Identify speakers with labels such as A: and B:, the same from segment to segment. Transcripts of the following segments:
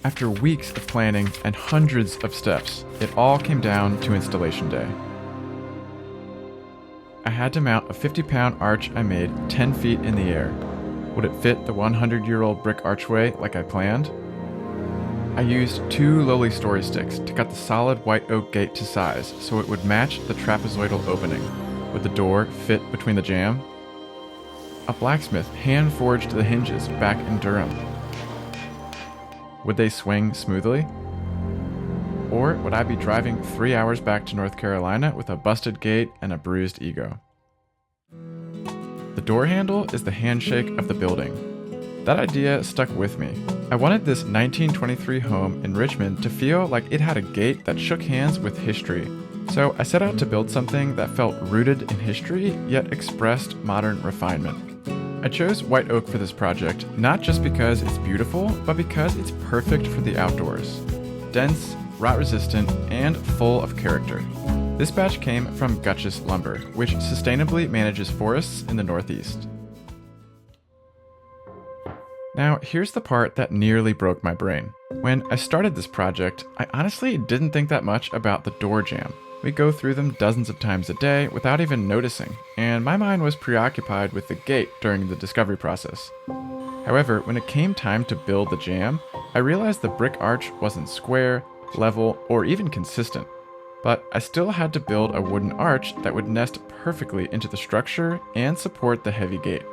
A: After weeks of planning and hundreds of steps, it all came down to installation day. I had to mount a 50-pound arch I made 10 feet in the air. Would it fit the 100-year-old brick archway like I planned? I used 2 lowly story sticks to cut the solid white oak gate to size so it would match the trapezoidal opening. Would the door fit between the jamb? A blacksmith hand-forged the hinges back in Durham. Would they swing smoothly? Or would I be driving 3 hours back to North Carolina with a busted gate and a bruised ego? The door handle is the handshake of the building. That idea stuck with me. I wanted this 1923 home in Richmond to feel like it had a gate that shook hands with history. So I set out to build something that felt rooted in history, yet expressed modern refinement. I chose white oak for this project, not just because it's beautiful, but because it's perfect for the outdoors. Dense, rot-resistant, and full of character. This batch came from Gutchess Lumber, which sustainably manages forests in the Northeast. Now, here's the part that nearly broke my brain. When I started this project, I honestly didn't think that much about the door jamb. We go through them dozens of times a day without even noticing, and my mind was preoccupied with the gate during the discovery process. However, when it came time to build the jamb, I realized the brick arch wasn't square, level, or even consistent. But I still had to build a wooden arch that would nest perfectly into the structure and support the heavy gate.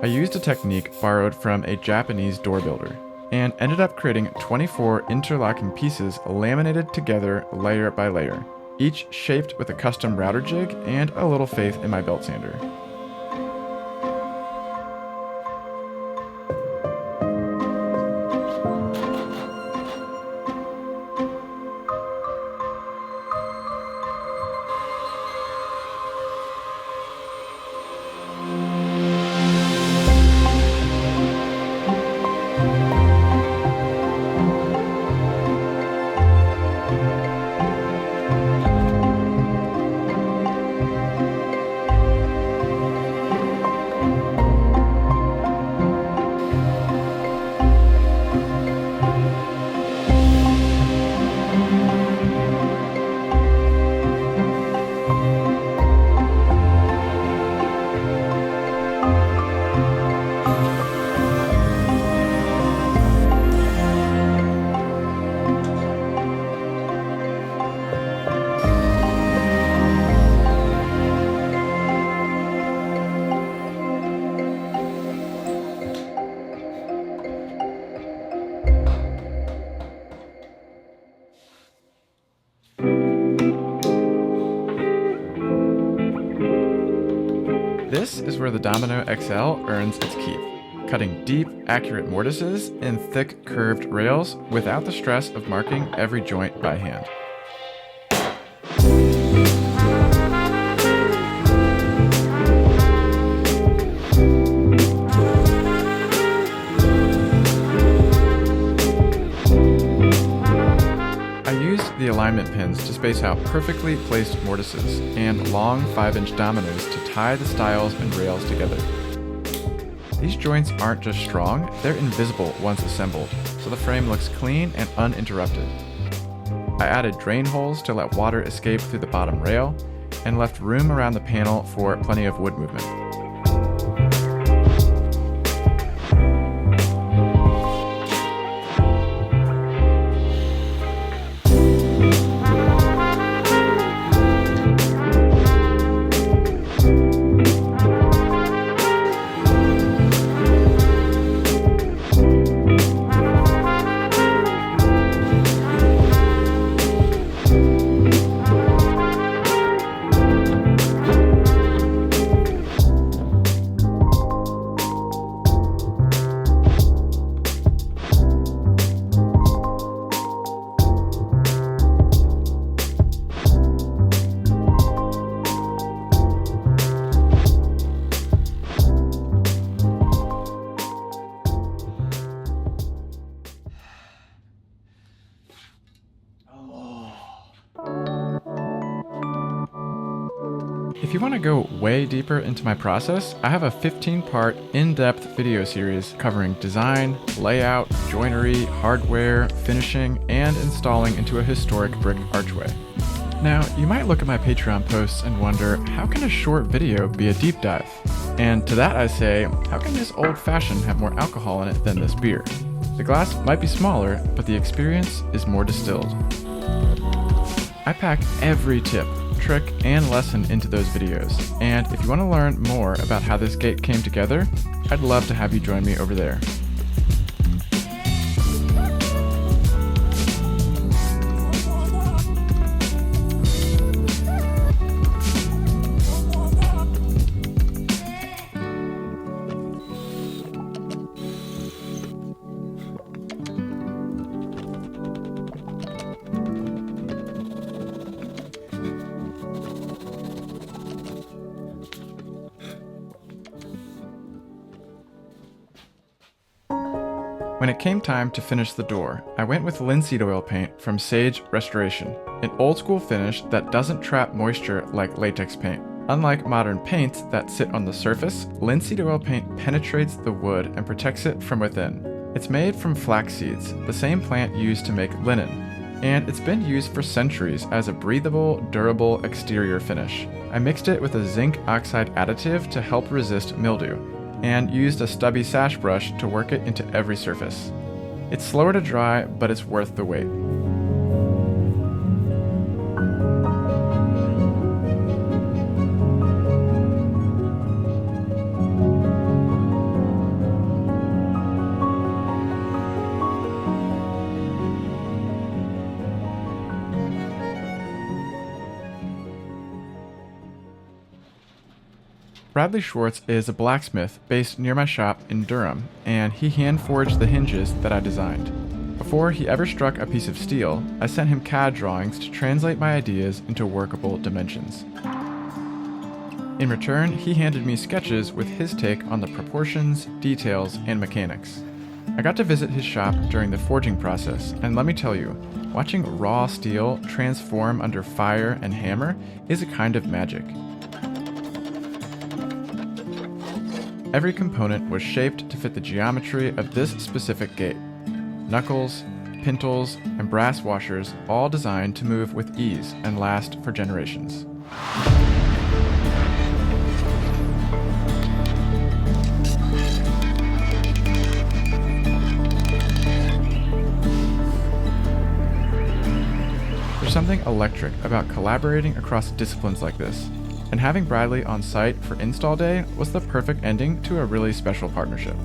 A: I used a technique borrowed from a Japanese door builder, and ended up creating 24 interlocking pieces laminated together layer by layer, each shaped with a custom router jig and a little faith in my belt sander. This is where the Domino XL earns its keep, cutting deep, accurate mortises in thick, curved rails without the stress of marking every joint by hand. The alignment pins to space out perfectly placed mortises and long 5-inch dominoes to tie the stiles and rails together. These joints aren't just strong, they're invisible once assembled, so the frame looks clean and uninterrupted. I added drain holes to let water escape through the bottom rail, and left room around the panel for plenty of wood movement. to go way deeper into my process, I have a 15-part in-depth video series covering design, layout, joinery, hardware, finishing, and installing into a historic brick archway. Now, you might look at my Patreon posts and wonder, how can a short video be a deep dive? And to that I say, how can this old fashioned have more alcohol in it than this beer? The glass might be smaller, but the experience is more distilled. I pack every tip, trick, and lesson into those videos, and if you want to learn more about how this gate came together, I'd love to have you join me over there. When it came time to finish the door, I went with linseed oil paint from Sage Restoration, an old school finish that doesn't trap moisture like latex paint. Unlike modern paints that sit on the surface, linseed oil paint penetrates the wood and protects it from within. It's made from flax seeds, the same plant used to make linen, and it's been used for centuries as a breathable, durable exterior finish. I mixed it with a zinc oxide additive to help resist mildew, and used a stubby sash brush to work it into every surface. It's slower to dry, but it's worth the wait. Bradley Schwartz is a blacksmith based near my shop in Durham, and he hand-forged the hinges that I designed. Before he ever struck a piece of steel, I sent him CAD drawings to translate my ideas into workable dimensions. In return, he handed me sketches with his take on the proportions, details, and mechanics. I got to visit his shop during the forging process, and let me tell you, watching raw steel transform under fire and hammer is a kind of magic. Every component was shaped to fit the geometry of this specific gate. Knuckles, pintles, and brass washers all designed to move with ease and last for generations. There's something electric about collaborating across disciplines like this, and having Bradley on site for install day was the perfect ending to a really special partnership.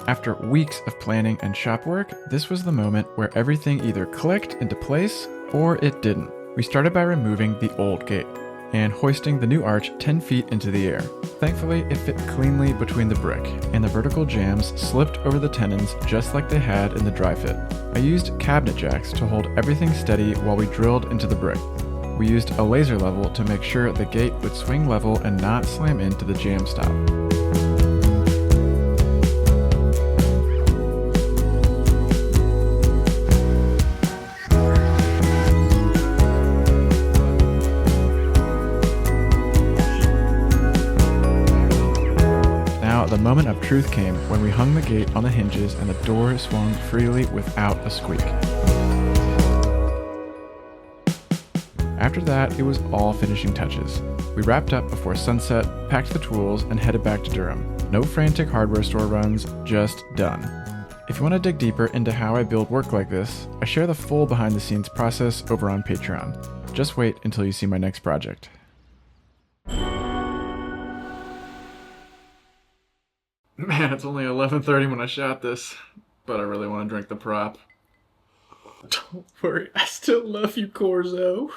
A: After weeks of planning and shop work, this was the moment where everything either clicked into place or it didn't. We started by removing the old gate and hoisting the new arch 10 feet into the air. Thankfully, it fit cleanly between the brick, and the vertical jambs slipped over the tenons just like they had in the dry fit. I used cabinet jacks to hold everything steady while we drilled into the brick. We used a laser level to make sure the gate would swing level and not slam into the jamb stop. The moment of truth came when we hung the gate on the hinges and the door swung freely without a squeak. After that, it was all finishing touches. We wrapped up before sunset, packed the tools, and headed back to Durham. No frantic hardware store runs, just done. If you want to dig deeper into how I build work like this, I share the full behind-the-scenes process over on Patreon. Just wait until you see my next project. Man, it's only 11:30 when I shot this, but I really want to drink the prop.
B: Don't worry, I still love you, Corzo.